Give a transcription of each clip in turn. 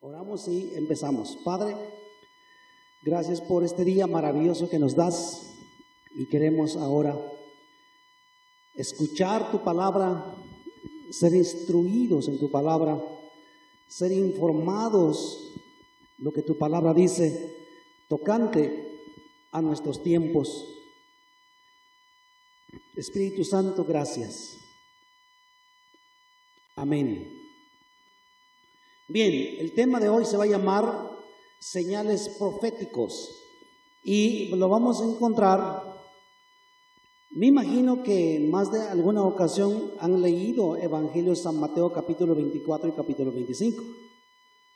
Oramos y empezamos. Padre, gracias por este día maravilloso que nos das y queremos ahora escuchar tu palabra, ser instruidos en tu palabra, ser informados lo que tu palabra dice tocante a nuestros tiempos. Espíritu Santo, gracias. Amén. Bien, el tema de hoy se va a llamar señales proféticos y lo vamos a encontrar. Me imagino que más de alguna ocasión han leído Evangelio de San Mateo capítulo 24 y capítulo 25.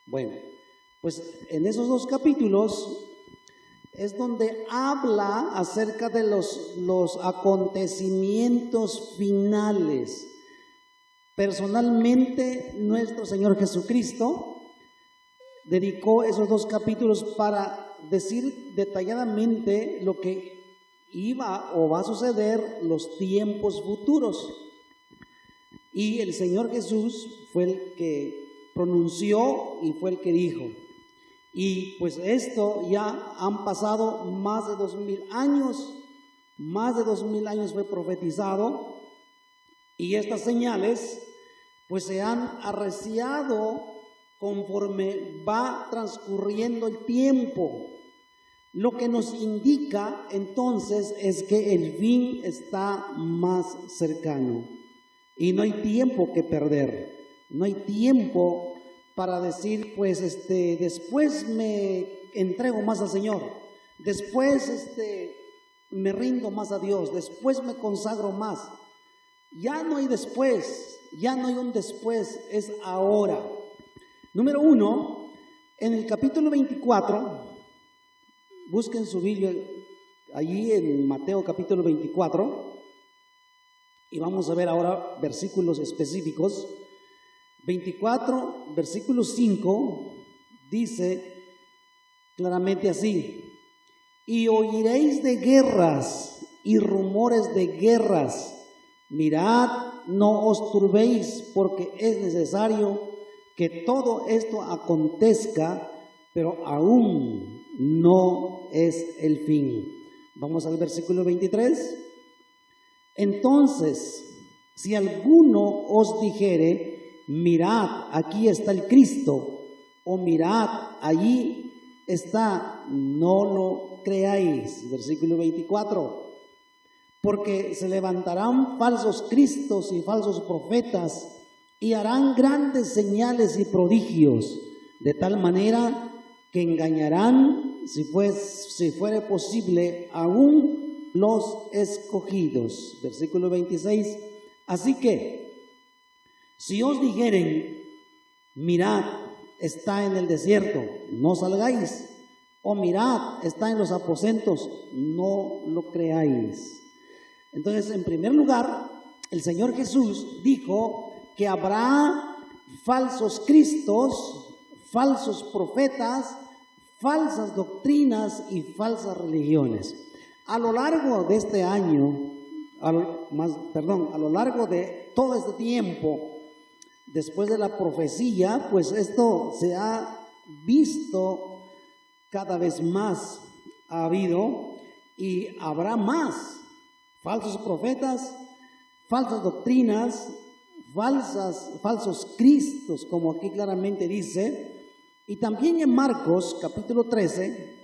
Bueno, pues en esos dos capítulos es donde habla acerca de los acontecimientos finales. Personalmente, nuestro Señor Jesucristo dedicó esos dos capítulos para decir detalladamente lo que iba o va a suceder los tiempos futuros. Y el Señor Jesús fue el que pronunció y fue el que dijo. Y pues esto ya han pasado más de 2000 años, fue profetizado y estas señales pues se han arreciado conforme va transcurriendo el tiempo. Lo que nos indica entonces es que el fin está más cercano y no hay tiempo que perder, no hay tiempo para decir pues después me entrego más al Señor, después me rindo más a Dios, después me consagro más. Ya no hay después, ya no hay un después, es ahora. Número 1, en el capítulo 24, busquen su Biblia allí en Mateo capítulo 24 y vamos a ver ahora versículos específicos. 24, versículo 5 dice claramente así: y oiréis de guerras y rumores de guerras. Mirad, no os turbéis, porque es necesario que todo esto acontezca, pero aún no es el fin. Vamos al versículo 23. Entonces, si alguno os dijere, mirad, aquí está el Cristo, o mirad, allí está, no lo creáis. Versículo 24. Porque se levantarán falsos cristos y falsos profetas y harán grandes señales y prodigios, de tal manera que engañarán, si fuere posible, aún los escogidos. Versículo 26. Así que, si os dijeren, mirad, está en el desierto, no salgáis, o mirad, está en los aposentos, no lo creáis. Entonces, en primer lugar, el Señor Jesús dijo que habrá falsos cristos, falsos profetas, falsas doctrinas y falsas religiones. A lo largo de este año, a lo largo de todo este tiempo, después de la profecía, pues esto se ha visto cada vez más, ha habido y habrá más. Falsos profetas, falsas doctrinas, falsos cristos, como aquí claramente dice. Y también en Marcos capítulo 13,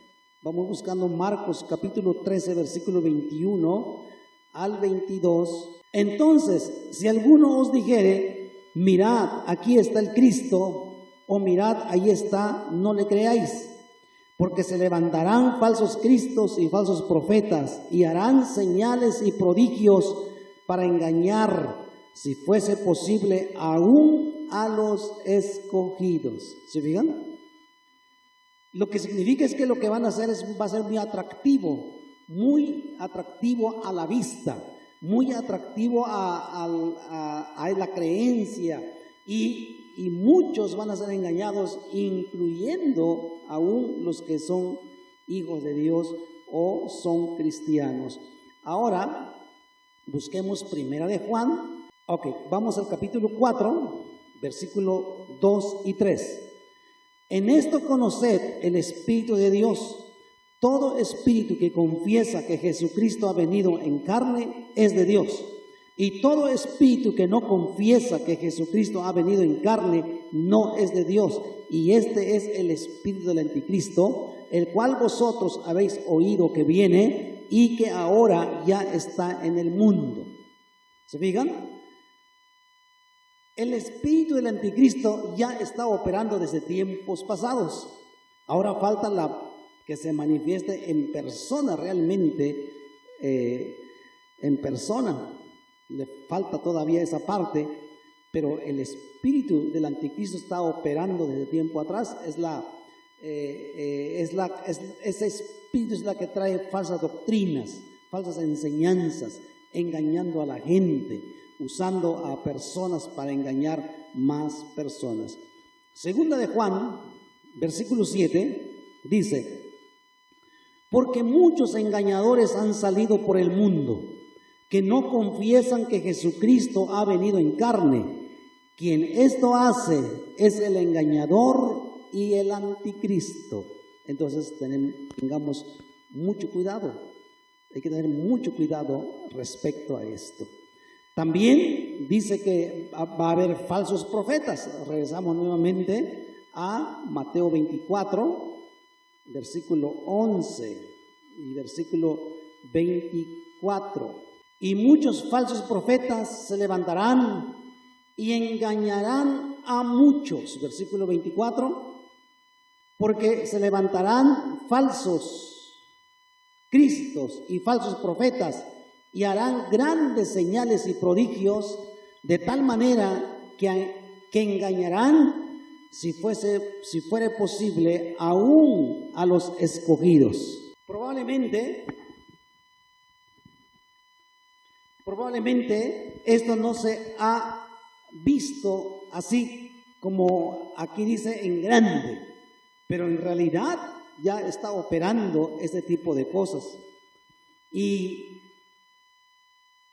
vamos buscando Marcos capítulo 13, versículo 21 al 22. Entonces, si alguno os dijere, mirad, aquí está el Cristo, o mirad, ahí está, no le creáis. Porque se levantarán falsos cristos y falsos profetas y harán señales y prodigios para engañar, si fuese posible, aún a los escogidos. ¿Se fijan? Lo que significa es que lo que van a hacer va a ser muy atractivo a la vista, muy atractivo a la creencia y muchos van a ser engañados, incluyendo aún los que son hijos de Dios o son cristianos. Ahora, busquemos Primera de Juan. Ok, vamos al capítulo 4, versículo 2 y 3. En esto conoced el Espíritu de Dios. Todo espíritu que confiesa que Jesucristo ha venido en carne es de Dios. Y todo espíritu que no confiesa que Jesucristo ha venido en carne no es de Dios. Y este es el espíritu del anticristo, el cual vosotros habéis oído que viene y que ahora ya está en el mundo. ¿Se fijan? El espíritu del anticristo ya está operando desde tiempos pasados. Ahora falta que se manifieste en persona realmente, en persona. Le falta todavía esa parte, pero el espíritu del anticristo está operando desde tiempo atrás. Ese espíritu es la que trae falsas doctrinas, falsas enseñanzas, engañando a la gente, usando a personas para engañar más personas. Segunda de Juan, versículo 7, dice: porque muchos engañadores han salido por el mundo, que no confiesan que Jesucristo ha venido en carne. Quien esto hace es el engañador y el anticristo. Entonces tengamos mucho cuidado. Hay que tener mucho cuidado respecto a esto. También dice que va a haber falsos profetas. Regresamos nuevamente a Mateo 24, versículo 11 y versículo 24. Y muchos falsos profetas se levantarán y engañarán a muchos. Versículo 24. Porque se levantarán falsos cristos y falsos profetas y harán grandes señales y prodigios, de tal manera que engañarán, si fuere posible, aún a los escogidos. Probablemente esto no se ha visto así como aquí dice en grande, pero en realidad ya está operando este tipo de cosas. Y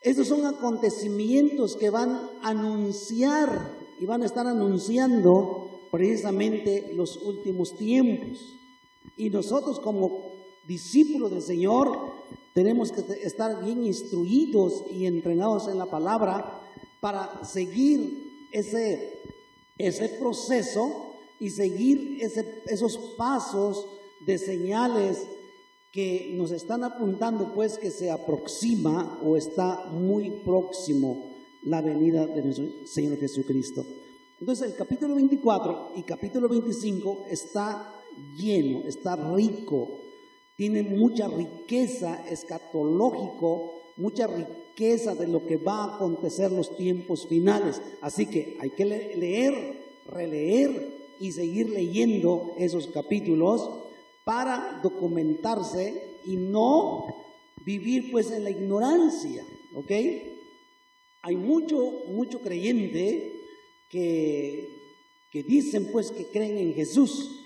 estos son acontecimientos que van a anunciar y van a estar anunciando precisamente los últimos tiempos. Y nosotros como discípulos del Señor tenemos que estar bien instruidos y entrenados en la palabra para seguir ese proceso y seguir esos pasos de señales que nos están apuntando, pues, que se aproxima o está muy próximo la venida de nuestro Señor Jesucristo. Entonces el capítulo 24 y capítulo 25 está lleno, está rico, tiene mucha riqueza escatológico, mucha riqueza de lo que va a acontecer los tiempos finales. Así que hay que leer, releer y seguir leyendo esos capítulos para documentarse y no vivir pues en la ignorancia, ¿ok? Hay mucho creyente que dicen pues que creen en Jesús,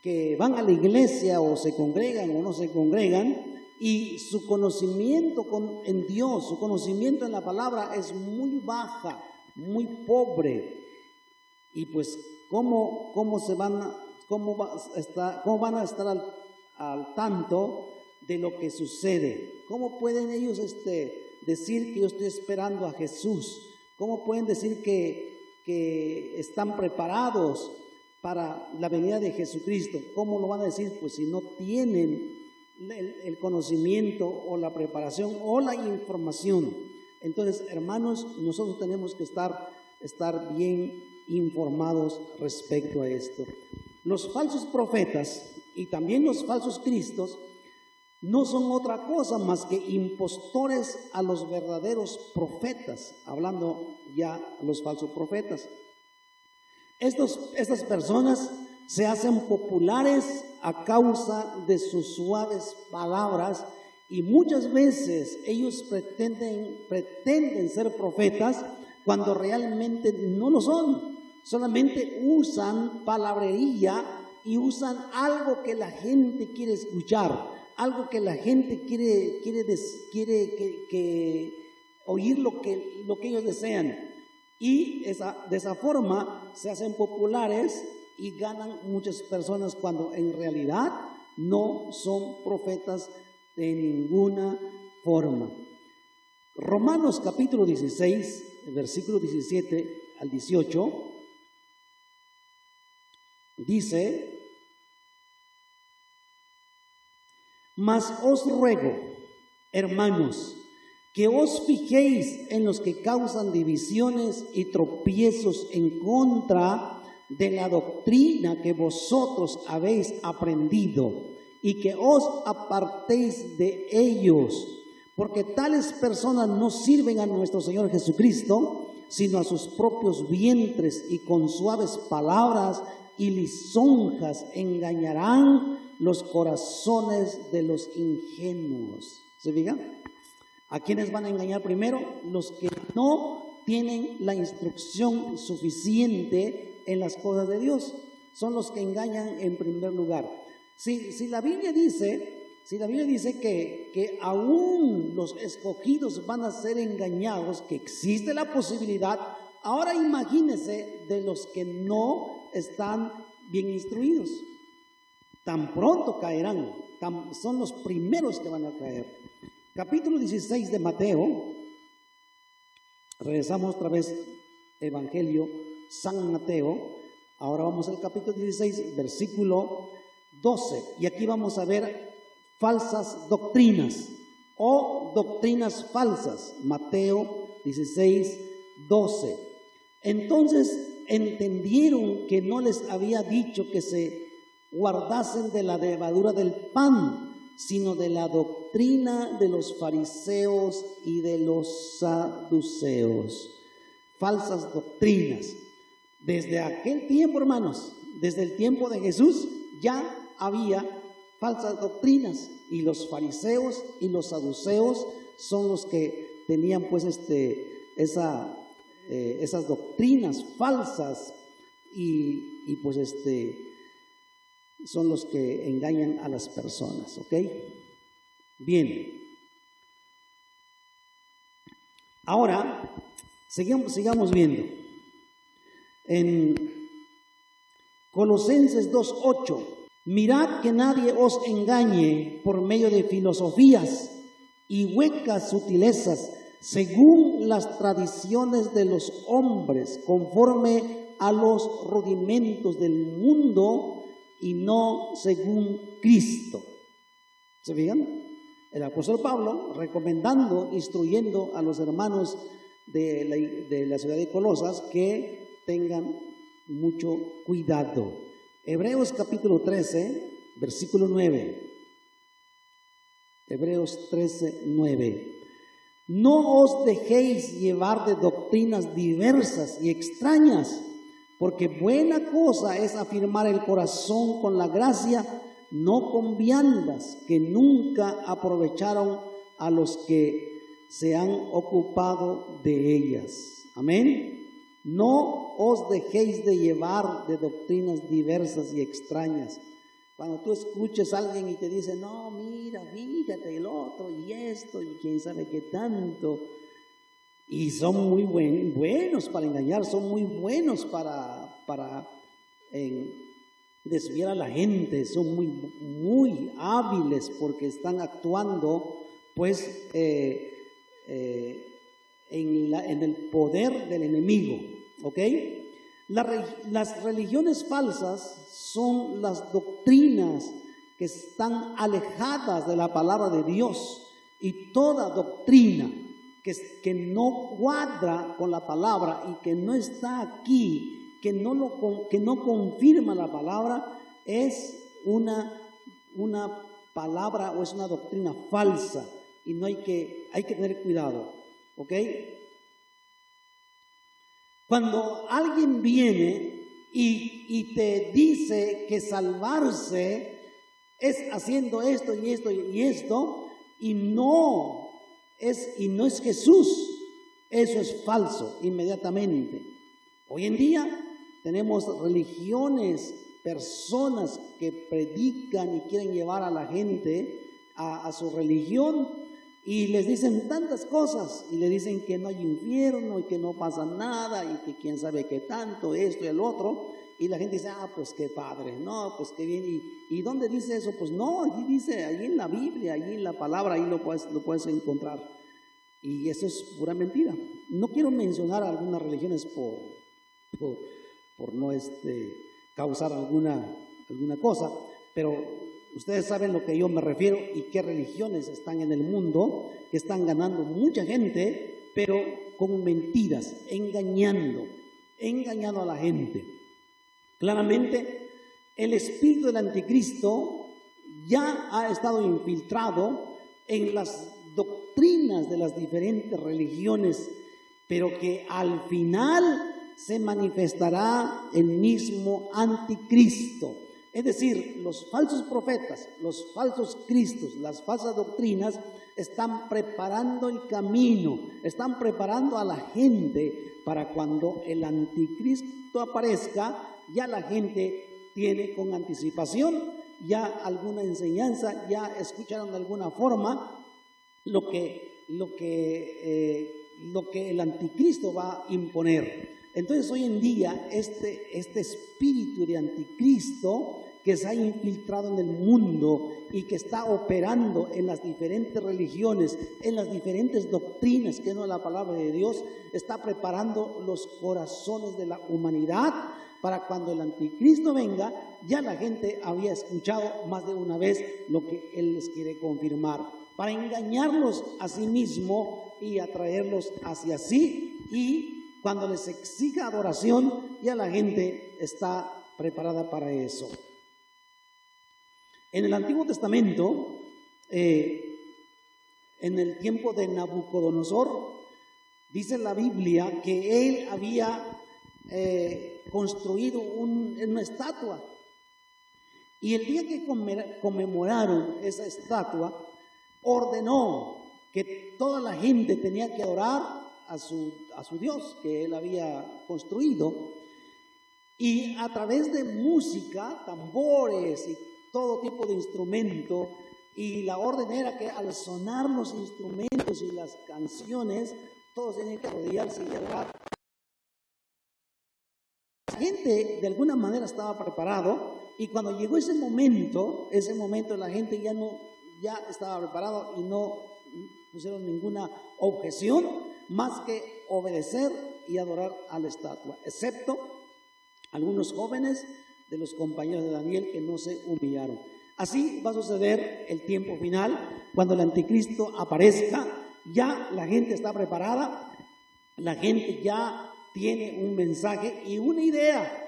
que van a la iglesia o se congregan o no se congregan, y su conocimiento en Dios, su conocimiento en la palabra es muy baja, muy pobre. Y pues ¿cómo van a estar al tanto de lo que sucede? ¿Cómo pueden ellos decir que yo estoy esperando a Jesús? ¿Cómo pueden decir que están preparados para la venida de Jesucristo? ¿Cómo lo van a decir? Pues si no tienen el conocimiento o la preparación o la información. Entonces, hermanos, nosotros tenemos que estar bien informados respecto a esto. Los falsos profetas y también los falsos cristos no son otra cosa más que impostores a los verdaderos profetas, hablando ya a los falsos profetas. Estas personas se hacen populares a causa de sus suaves palabras y muchas veces ellos pretenden ser profetas cuando realmente no lo son. Solamente usan palabrería y usan algo que la gente quiere escuchar, algo que la gente quiere oír lo que ellos desean. Y de esa forma se hacen populares y ganan muchas personas cuando en realidad no son profetas de ninguna forma. Romanos capítulo 16, versículo 17 al 18, dice: mas os ruego, hermanos, que os fijéis en los que causan divisiones y tropiezos en contra de la doctrina que vosotros habéis aprendido, y que os apartéis de ellos, porque tales personas no sirven a nuestro Señor Jesucristo, sino a sus propios vientres, y con suaves palabras y lisonjas engañarán los corazones de los ingenuos. ¿Se fijan? ¿A quiénes van a engañar primero? Los que no tienen la instrucción suficiente en las cosas de Dios. Son los que engañan en primer lugar. Si la Biblia dice que aún los escogidos van a ser engañados, que existe la posibilidad, ahora imagínense de los que no están bien instruidos. Tan pronto caerán, son los primeros que van a caer. Capítulo 16 de Mateo, regresamos otra vez, Evangelio San Mateo, ahora vamos al capítulo 16, versículo 12, y aquí vamos a ver falsas doctrinas o doctrinas falsas. Mateo 16, 12. Entonces entendieron que no les había dicho que se guardasen de la levadura del pan, sino de la doctrina de los fariseos y de los saduceos. Falsas doctrinas. Desde aquel tiempo, hermanos, desde el tiempo de Jesús, ya había falsas doctrinas, y los fariseos y los saduceos son los que tenían pues esas doctrinas falsas, y pues son los que engañan a las personas, ¿ok? Bien. Ahora, sigamos viendo. En Colosenses 2:8, mirad que nadie os engañe por medio de filosofías y huecas sutilezas, según las tradiciones de los hombres, conforme a los rudimentos del mundo, y no según Cristo. ¿Se fijan? El apóstol Pablo recomendando, instruyendo a los hermanos de la ciudad de Colosas que tengan mucho cuidado. Hebreos capítulo 13, versículo 9. Hebreos 13, 9. No os dejéis llevar de doctrinas diversas y extrañas, porque buena cosa es afirmar el corazón con la gracia, no con viandas que nunca aprovecharon a los que se han ocupado de ellas. Amén. No os dejéis de llevar de doctrinas diversas y extrañas. Cuando tú escuches a alguien y te dice, no, mira, fíjate el otro y esto y quién sabe qué tanto, y son muy buenos para engañar, son muy buenos para desviar a la gente, son muy hábiles porque están actuando pues en el poder del enemigo, ¿ok? Las religiones falsas son las doctrinas que están alejadas de la palabra de Dios, y toda doctrina que no cuadra con la palabra y que no está aquí, que no confirma la palabra, es una palabra o es una doctrina falsa, y hay que tener cuidado, ¿ok? Cuando alguien viene y te dice que salvarse es haciendo esto y esto y esto, y no es Jesús, eso es falso inmediatamente. Hoy en día tenemos religiones, personas que predican y quieren llevar a la gente a su religión, y les dicen tantas cosas, y le dicen que no hay infierno y que no pasa nada y que quién sabe qué tanto, esto y el otro, y la gente dice, pues qué padre, no, pues qué bien, ¿y dónde dice eso? Pues no, aquí dice, allí en la Biblia, allí en la palabra, ahí lo puedes encontrar, y eso es pura mentira. No quiero mencionar algunas religiones por no causar alguna cosa, pero ustedes saben a lo que yo me refiero y qué religiones están en el mundo, que están ganando mucha gente, pero con mentiras, engañando a la gente. Claramente, el espíritu del anticristo ya ha estado infiltrado en las doctrinas de las diferentes religiones, pero que al final se manifestará el mismo anticristo. Es decir, los falsos profetas, los falsos cristos, las falsas doctrinas están preparando el camino, están preparando a la gente para cuando el anticristo aparezca, ya la gente tiene con anticipación ya alguna enseñanza, ya escucharon de alguna forma lo que el anticristo va a imponer. Entonces hoy en día este espíritu de anticristo que se ha infiltrado en el mundo y que está operando en las diferentes religiones, en las diferentes doctrinas que no es la palabra de Dios, está preparando los corazones de la humanidad para cuando el anticristo venga, ya la gente había escuchado más de una vez lo que él les quiere confirmar, para engañarlos a sí mismo y atraerlos hacia sí, y cuando les exija adoración, ya la gente está preparada para eso. En el Antiguo Testamento, en el tiempo de Nabucodonosor, dice la Biblia que él había construido una estatua, y el día que conmemoraron esa estatua, ordenó que toda la gente tenía que adorar a su Dios que él había construido, y a través de música, tambores y todo tipo de instrumento, y la orden era que al sonar los instrumentos y las canciones, todos tenían que arrodillarse y adorar. La gente de alguna manera estaba preparado, y cuando llegó ese momento la gente ya estaba preparado y no pusieron ninguna objeción más que obedecer y adorar a la estatua, excepto algunos jóvenes de los compañeros de Daniel que no se humillaron. Así va a suceder el tiempo final, cuando el anticristo aparezca, ya la gente está preparada, la gente ya tiene un mensaje y una idea,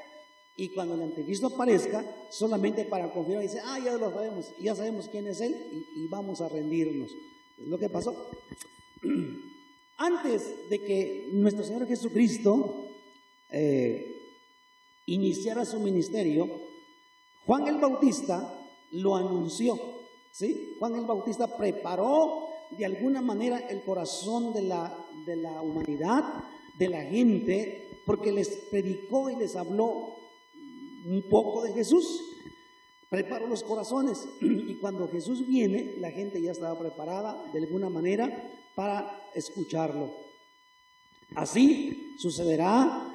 y cuando el anticristo aparezca, solamente para confirmar, dice, ya lo sabemos, ya sabemos quién es él, y vamos a rendirnos. Es lo que pasó. Antes de que nuestro Señor Jesucristo iniciara su ministerio, Juan el Bautista lo anunció, ¿sí? Juan el Bautista preparó de alguna manera el corazón de la humanidad, de la gente, porque les predicó y les habló un poco de Jesús, preparó los corazones, y cuando Jesús viene, la gente ya estaba preparada de alguna manera para escucharlo. Así sucederá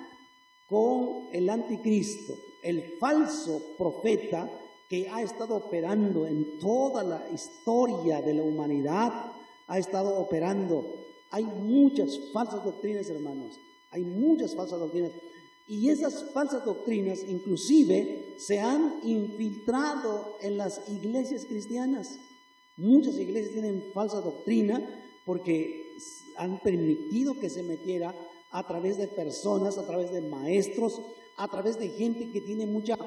con el anticristo, el falso profeta que ha estado operando en toda la historia de la humanidad, ha estado operando. Hay muchas falsas doctrinas, hermanos, hay muchas falsas doctrinas, y esas falsas doctrinas inclusive se han infiltrado en las iglesias cristianas. Muchas iglesias tienen falsa doctrina porque han permitido que se metiera a través de personas, a través de maestros, a través de gente que tiene mucha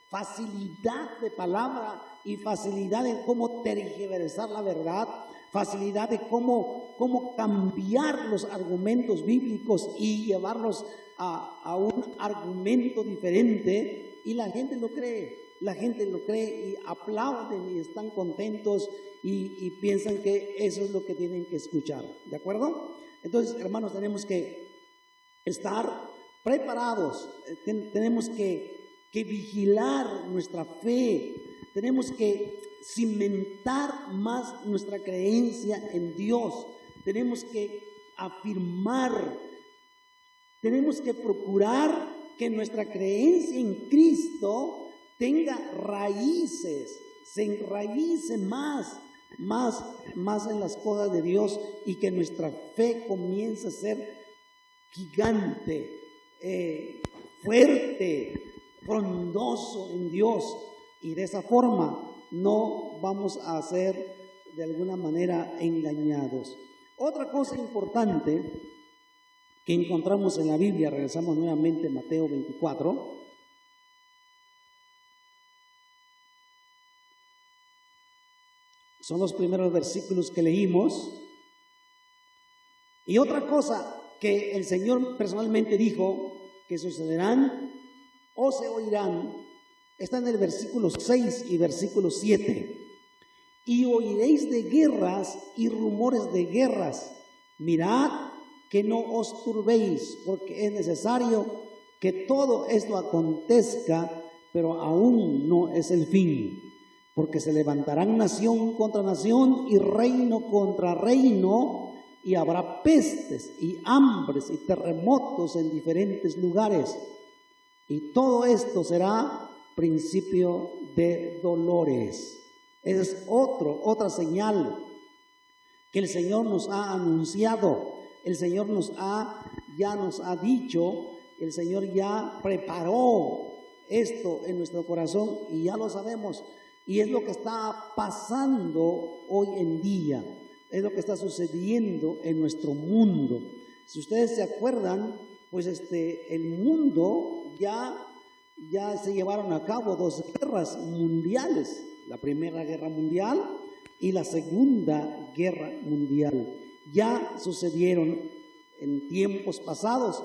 facilidad de palabra y facilidad en cómo tergiversar la verdad, facilidad de cómo cambiar los argumentos bíblicos y llevarlos a un argumento diferente, y la gente lo cree y aplauden y están contentos y piensan que eso es lo que tienen que escuchar, ¿de acuerdo? Entonces, hermanos, tenemos que estar preparados, tenemos que vigilar nuestra fe, tenemos que cimentar más nuestra creencia en Dios. Tenemos que afirmar, tenemos que procurar que nuestra creencia en Cristo tenga raíces, se enraíce más en las cosas de Dios, y que nuestra fe comience a ser gigante, fuerte, frondoso en Dios, y de esa forma no vamos a ser de alguna manera engañados. Otra cosa importante que encontramos en la Biblia, regresamos nuevamente a Mateo 24, son los primeros versículos que leímos. Y otra cosa que el Señor personalmente dijo que sucederán o se oirán, está en el versículo 6 y versículo 7. Y oiréis de guerras y rumores de guerras. Mirad que no os turbéis, porque es necesario que todo esto acontezca, pero aún no es el fin. Porque se levantarán nación contra nación y reino contra reino, y habrá pestes y hambres y terremotos en diferentes lugares. Y todo esto será principio de dolores. Esa es otra señal que el Señor nos ha anunciado. El Señor ya nos ha dicho, el Señor ya preparó esto en nuestro corazón y ya lo sabemos. Y es lo que está pasando hoy en día, es lo que está sucediendo en nuestro mundo. Si ustedes se acuerdan, pues el mundo ya se llevaron a cabo 2 guerras mundiales, la Primera Guerra Mundial y la Segunda Guerra Mundial. Ya sucedieron en tiempos pasados,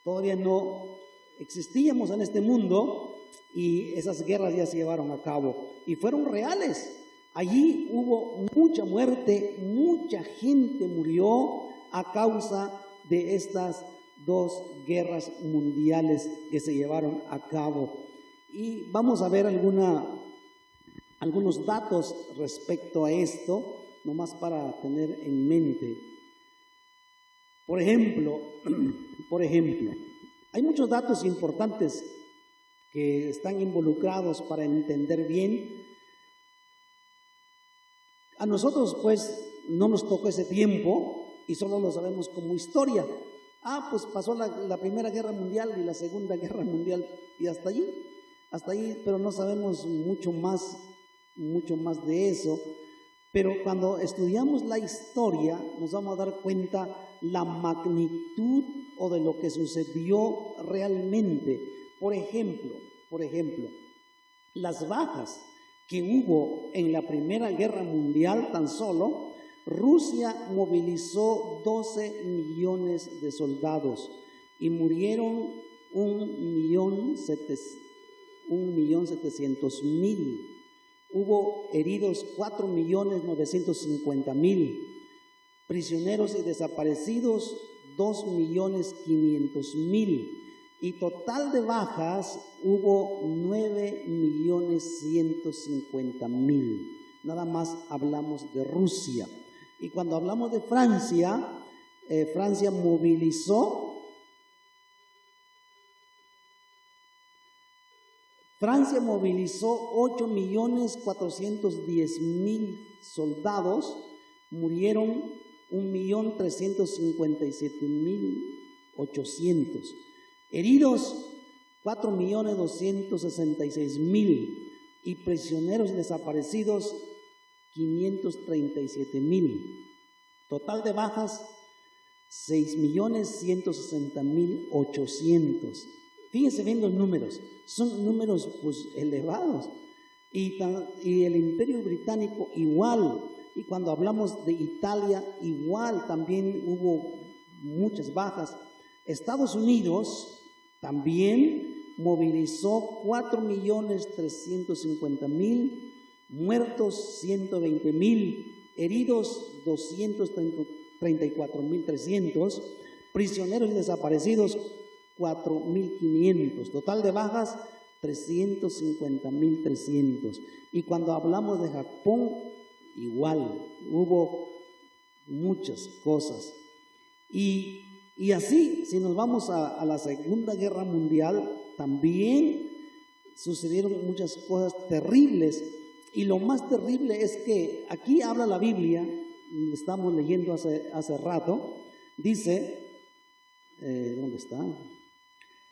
todavía no existíamos en este mundo, y esas guerras ya se llevaron a cabo y fueron reales. Allí hubo mucha muerte, mucha gente murió a causa de estas 2 guerras mundiales que se llevaron a cabo. Y vamos a ver algunos datos respecto a esto, nomás para tener en mente. Por ejemplo, hay muchos datos importantes que están involucrados para entender bien. A nosotros pues no nos tocó ese tiempo y solo lo sabemos como historia. Pues pasó la Primera Guerra Mundial y la Segunda Guerra Mundial y hasta ahí, pero no sabemos mucho más de eso. Pero cuando estudiamos la historia nos vamos a dar cuenta la magnitud o de lo que sucedió realmente. Por ejemplo, las bajas que hubo en la Primera Guerra Mundial, tan solo Rusia movilizó 12 millones de soldados y murieron 1.700.000. Hubo heridos 4.950.000, prisioneros y desaparecidos 2.500.000, y total de bajas hubo 9.150.000. Nada más hablamos de Rusia. Y cuando hablamos de Francia, Francia movilizó 8.410.000 soldados, murieron 1.357.800, heridos 4.266.000 y prisioneros desaparecidos 537.000. Total de bajas 6.160.800. Fíjense bien los números, son números pues elevados. Y el Imperio Británico igual, y cuando hablamos de Italia igual, también hubo muchas bajas. Estados Unidos también movilizó 4.350.000, muertos 120.000, heridos 234.300, prisioneros y desaparecidos 4.500, total de bajas 350.300. Y cuando hablamos de Japón, igual, hubo muchas cosas. Y así, si nos vamos a la Segunda Guerra Mundial, también sucedieron muchas cosas terribles. Y lo más terrible es que aquí habla la Biblia, estamos leyendo hace rato, dice, ¿dónde está?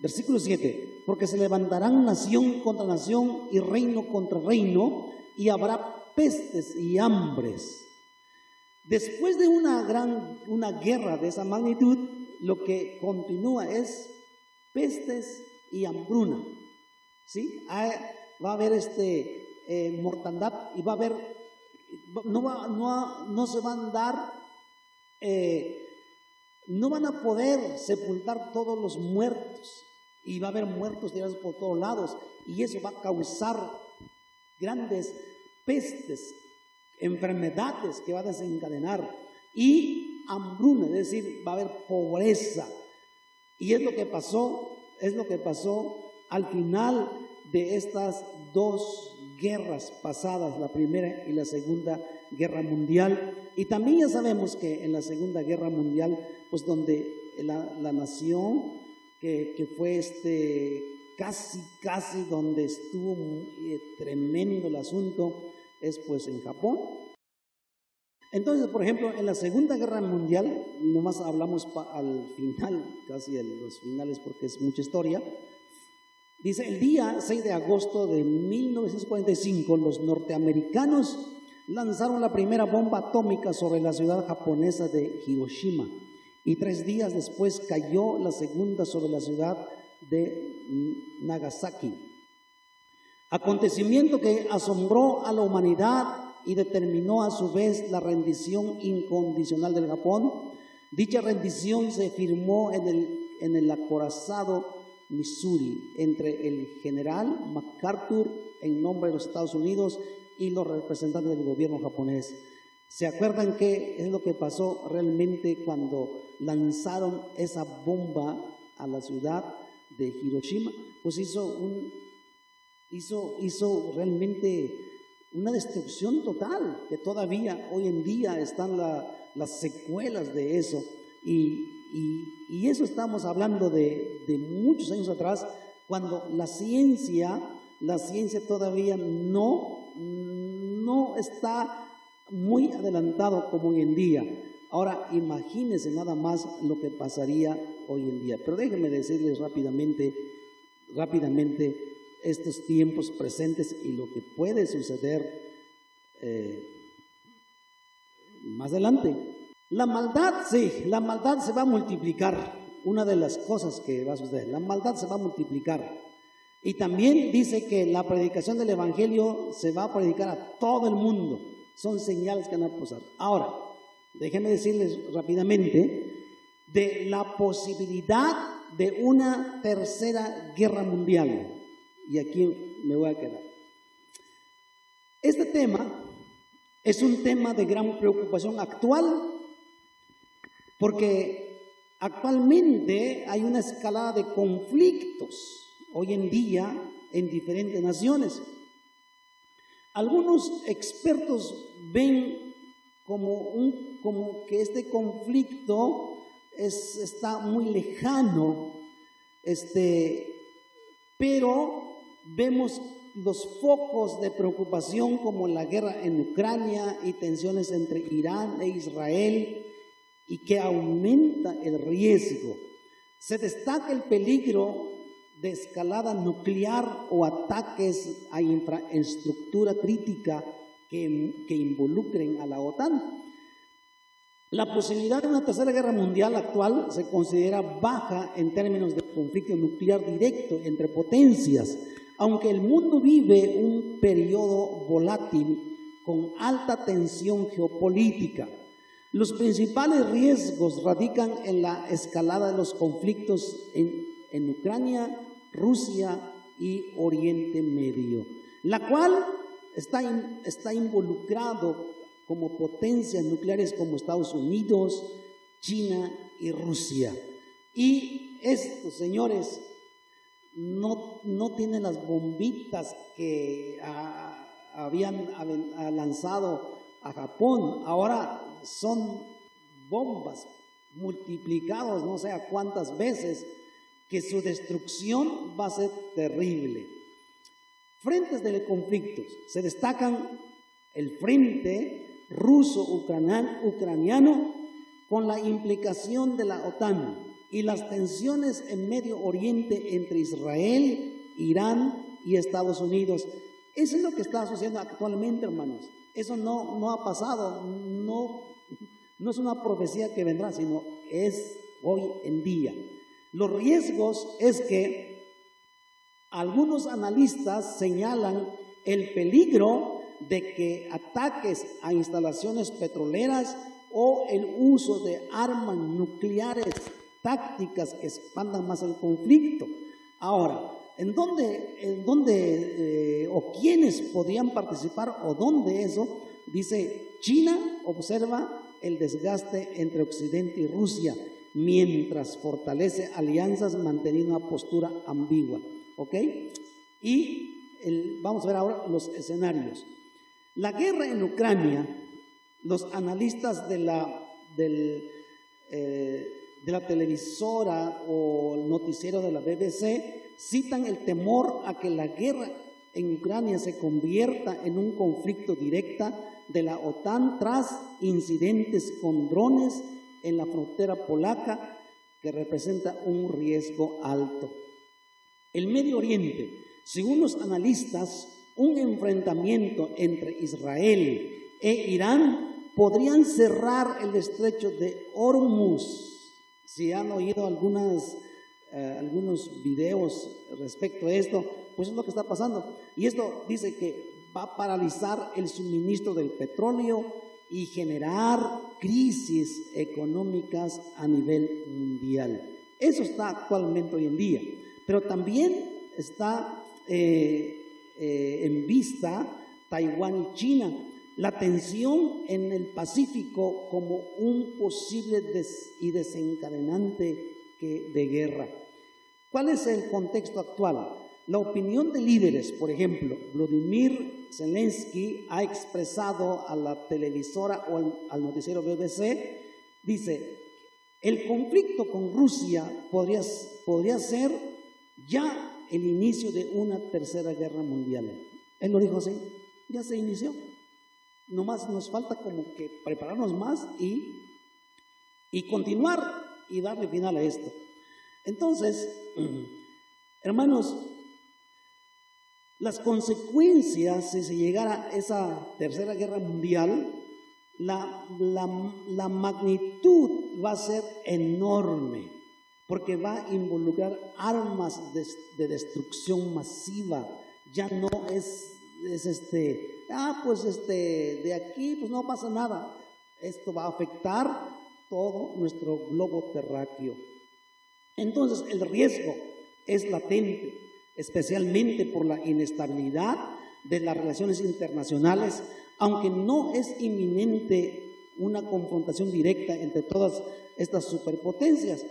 Versículo 7, porque se levantarán nación contra nación y reino contra reino, y habrá pestes y hambres. Después de una guerra de esa magnitud, lo que continúa es pestes y hambruna, ¿sí? Va a haber mortandad, y va a haber, no se van a dar, no van a poder sepultar todos los muertos, y va a haber muertos tirados por todos lados, y eso va a causar grandes pestes, enfermedades que va a desencadenar, y hambruna, es decir, va a haber pobreza. Y es lo que pasó al final de estas dos guerras pasadas, la Primera y la Segunda Guerra Mundial. Y también ya sabemos que en la Segunda Guerra Mundial, pues donde la nación que fue casi donde estuvo tremendo el asunto, es pues en Japón. Entonces, por ejemplo, en la Segunda Guerra Mundial, nomás hablamos al final, casi a los finales porque es mucha historia. Dice, el día 6 de agosto de 1945, los norteamericanos lanzaron la primera bomba atómica sobre la ciudad japonesa de Hiroshima, y 3 días después cayó la segunda sobre la ciudad de Nagasaki. Acontecimiento que asombró a la humanidad y determinó a su vez la rendición incondicional del Japón. Dicha rendición se firmó en el acorazado Missouri entre el general MacArthur en nombre de los Estados Unidos y los representantes del gobierno japonés. ¿Se acuerdan qué es lo que pasó realmente cuando lanzaron esa bomba a la ciudad de Hiroshima? Pues hizo realmente una destrucción total, que todavía hoy en día están las secuelas de eso. Y eso estamos hablando de muchos años atrás, cuando la ciencia todavía no está muy adelantado como hoy en día. Ahora imagínense nada más lo que pasaría hoy en día. Pero déjenme decirles rápidamente estos tiempos presentes y lo que puede suceder más adelante. La maldad se va a multiplicar. Una de las cosas que va a suceder, la maldad se va a multiplicar. Y también dice que la predicación del evangelio se va a predicar a todo el mundo. Son señales que van a pasar. Ahora, déjenme decirles rápidamente de la posibilidad de una tercera guerra mundial. Y aquí me voy a quedar. Este tema es un tema de gran preocupación actual, porque actualmente hay una escalada de conflictos hoy en día en diferentes naciones. Algunos expertos ven como que este conflicto está muy lejano, pero vemos los focos de preocupación como la guerra en Ucrania y tensiones entre Irán e Israel, y que aumenta el riesgo. Se destaca el peligro de escalada nuclear o ataques a infraestructura crítica que involucren a la OTAN. La posibilidad de una tercera guerra mundial actual se considera baja en términos de conflicto nuclear directo entre potencias, aunque el mundo vive un periodo volátil con alta tensión geopolítica. Los principales riesgos radican en la escalada de los conflictos en Ucrania, Rusia y Oriente Medio, la cual está involucrado como potencias nucleares como Estados Unidos, China y Rusia. Y estos señores no tiene las bombitas que habían lanzado a Japón. Ahora son bombas multiplicados no sé a cuántas veces, que su destrucción va a ser terrible. Frentes de conflictos. Se destacan el frente ruso-ucraniano con la implicación de la OTAN y las tensiones en Medio Oriente entre Israel, Irán y Estados Unidos. Eso es lo que está sucediendo actualmente, hermanos. Eso no ha pasado, no es una profecía que vendrá, sino es hoy en día. Los riesgos es que algunos analistas señalan el peligro de que ataques a instalaciones petroleras o el uso de armas nucleares tácticas que expandan más el conflicto. Ahora, ¿en dónde o quiénes podrían participar o dónde eso? Dice, China observa el desgaste entre Occidente y Rusia, mientras fortalece alianzas manteniendo una postura ambigua. ¿Ok? Y vamos a ver ahora los escenarios. La guerra en Ucrania, los analistas de la televisora o el noticiero de la BBC citan el temor a que la guerra en Ucrania se convierta en un conflicto directo de la OTAN tras incidentes con drones en la frontera polaca, que representa un riesgo alto. El Medio Oriente, según los analistas, un enfrentamiento entre Israel e Irán podrían cerrar el estrecho de Hormuz. Si han oído algunos videos respecto a esto, pues es lo que está pasando. Y esto dice que va a paralizar el suministro del petróleo y generar crisis económicas a nivel mundial. Eso está actualmente hoy en día. Pero también está en vista Taiwán y China, la tensión en el Pacífico como un posible y desencadenante de guerra. ¿Cuál es el contexto actual? La opinión de líderes, por ejemplo, Volodymyr Zelensky ha expresado a la televisora o al noticiero BBC, dice, el conflicto con Rusia podría ser ya el inicio de una tercera guerra mundial. Él lo dijo así, ya se inició. Nomás nos falta como que prepararnos más y continuar y darle final a esto. Entonces, hermanos, las consecuencias, si se llegara a esa tercera guerra mundial, la magnitud va a ser enorme, porque va a involucrar armas de destrucción masiva. Ya no es de aquí pues no pasa nada. Esto va a afectar todo nuestro globo terráqueo. Entonces el riesgo es latente, especialmente por la inestabilidad de las relaciones internacionales, aunque no es inminente una confrontación directa entre todas estas superpotencias.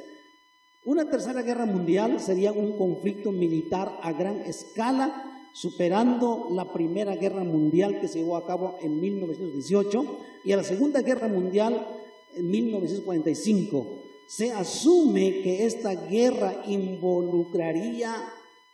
Una tercera guerra mundial sería un conflicto militar a gran escala, superando la Primera Guerra Mundial que se llevó a cabo en 1918 y a la Segunda Guerra Mundial en 1945. Se asume que esta guerra involucraría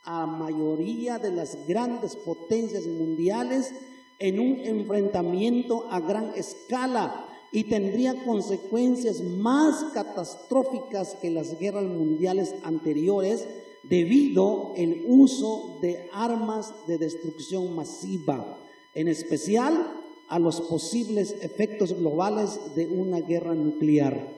a mayoría de las grandes potencias mundiales en un enfrentamiento a gran escala y tendría consecuencias más catastróficas que las guerras mundiales anteriores debido al uso de armas de destrucción masiva, en especial a los posibles efectos globales de una guerra nuclear,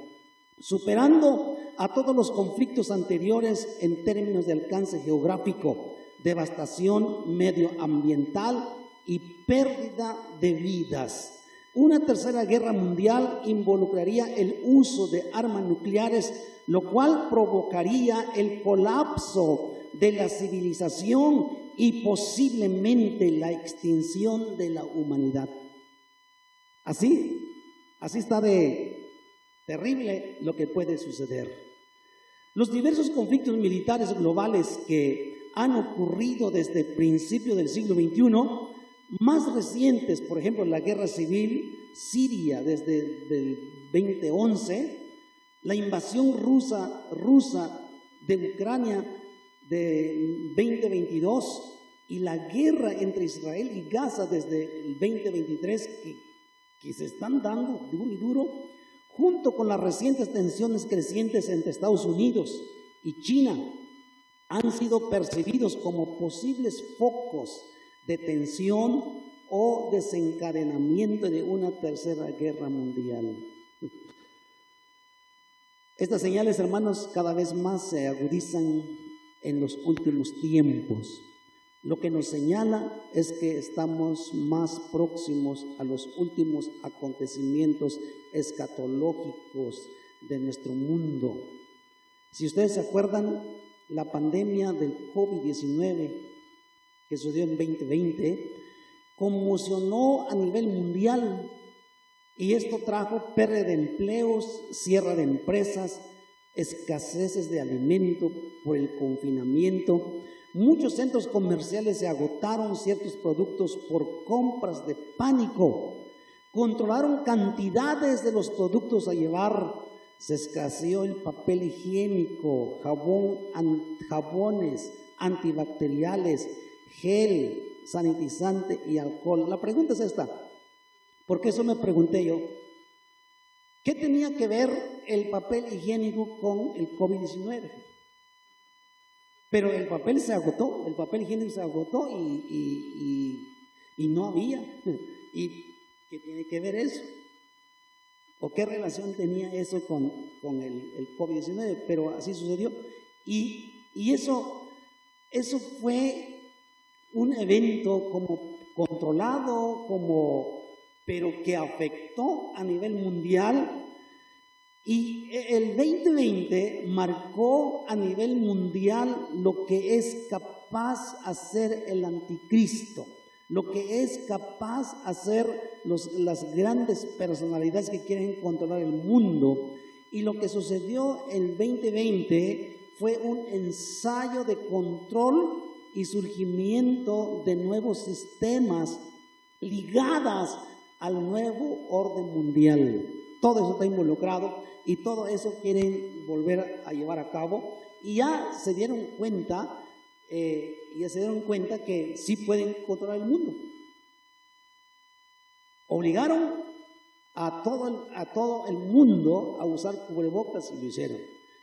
superando a todos los conflictos anteriores en términos de alcance geográfico, devastación medioambiental y pérdida de vidas. Una tercera guerra mundial involucraría el uso de armas nucleares, lo cual provocaría el colapso de la civilización y posiblemente la extinción de la humanidad. Así está de terrible lo que puede suceder. Los diversos conflictos militares globales que han ocurrido desde el principio del siglo XXI, más recientes, por ejemplo, la guerra civil siria desde el 2011, la invasión rusa de Ucrania de 2022 y la guerra entre Israel y Gaza desde el 2023 que se están dando duro y duro, junto con las recientes tensiones crecientes entre Estados Unidos y China, han sido percibidos como posibles focos de tensión o desencadenamiento de una tercera guerra mundial. Estas señales, hermanos, cada vez más se agudizan en los últimos tiempos. Lo que nos señala es que estamos más próximos a los últimos acontecimientos escatológicos de nuestro mundo. Si ustedes se acuerdan, la pandemia del COVID-19 que sucedió en 2020 conmocionó a nivel mundial y esto trajo pérdida de empleos, cierre de empresas, escaseces de alimento por el confinamiento. Muchos centros comerciales se agotaron ciertos productos por compras de pánico. Controlaron cantidades de los productos a llevar. Se escaseó el papel higiénico, jabones antibacteriales, gel, sanitizante y alcohol. La pregunta es esta, porque eso me pregunté yo. ¿Qué tenía que ver el papel higiénico con el COVID-19? Pero el papel se agotó, el papel higiénico se agotó y no había. ¿Y qué tiene que ver eso? ¿O qué relación tenía eso con el COVID-19? Pero así sucedió. Y eso fue un evento como controlado, pero que afectó a nivel mundial. Y el 2020 marcó a nivel mundial lo que es capaz hacer el anticristo, lo que es capaz hacer las grandes personalidades que quieren controlar el mundo. Y lo que sucedió en 2020 fue un ensayo de control y surgimiento de nuevos sistemas ligadas al nuevo orden mundial. Todo eso está involucrado y todo eso quieren volver a llevar a cabo. Y ya se dieron cuenta que sí pueden controlar el mundo. Obligaron a todo el mundo a usar cubrebocas y lo hicieron.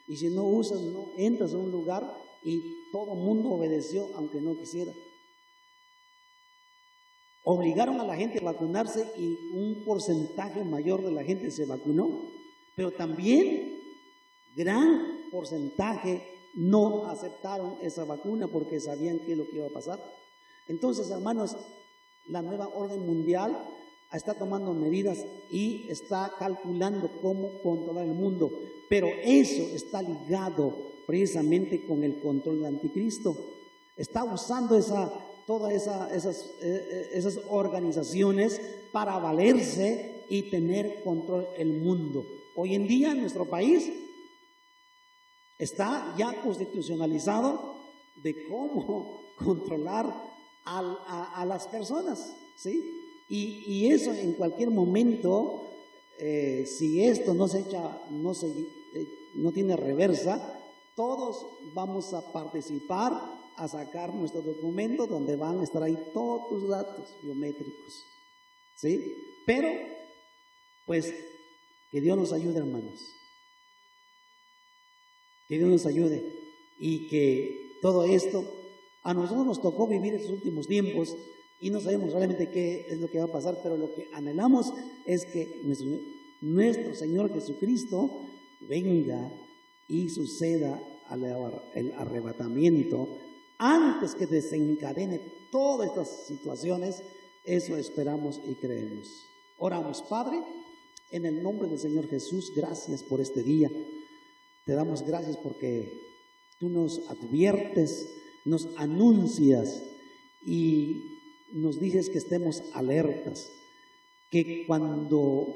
Y si no usas, no entras a un lugar, y todo el mundo obedeció aunque no quisiera. Obligaron a la gente a vacunarse y un porcentaje mayor de la gente se vacunó, pero también gran porcentaje no aceptaron esa vacuna porque sabían qué es lo que iba a pasar. Entonces, hermanos, la nueva orden mundial está tomando medidas y está calculando cómo controlar el mundo, pero eso está ligado precisamente con el control del anticristo. Está usando todas esas organizaciones para valerse y tener control del mundo. Hoy en día en nuestro país está ya constitucionalizado de cómo controlar a las personas, ¿sí? Y eso en cualquier momento, si esto no tiene reversa, todos vamos a participar a sacar nuestro documento donde van a estar ahí todos tus datos biométricos, ¿sí? Pero, pues, que Dios nos ayude, hermanos. Que Dios nos ayude y que todo esto, a nosotros nos tocó vivir estos últimos tiempos y no sabemos realmente qué es lo que va a pasar, pero lo que anhelamos es que nuestro Señor Jesucristo venga y suceda el arrebatamiento antes que desencadene todas estas situaciones. Eso esperamos y creemos. Oramos. Padre, en el nombre del Señor Jesús, gracias por este día. Te damos gracias porque tú nos adviertes, nos anuncias y nos dices que estemos alertas, que cuando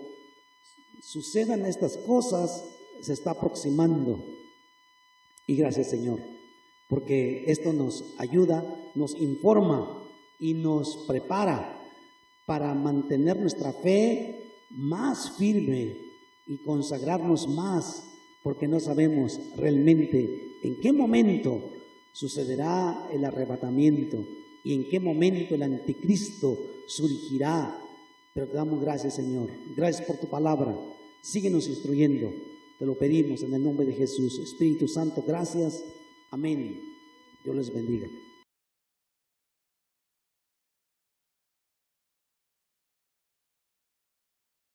sucedan estas cosas se está aproximando. Y gracias, Señor, porque esto nos ayuda, nos informa y nos prepara para mantener nuestra fe más firme y consagrarnos más, porque no sabemos realmente en qué momento sucederá el arrebatamiento y en qué momento el anticristo surgirá. Pero te damos gracias, Señor. Gracias por tu palabra. Síguenos instruyendo. Te lo pedimos en el nombre de Jesús. Espíritu Santo, gracias. Amén. Dios les bendiga.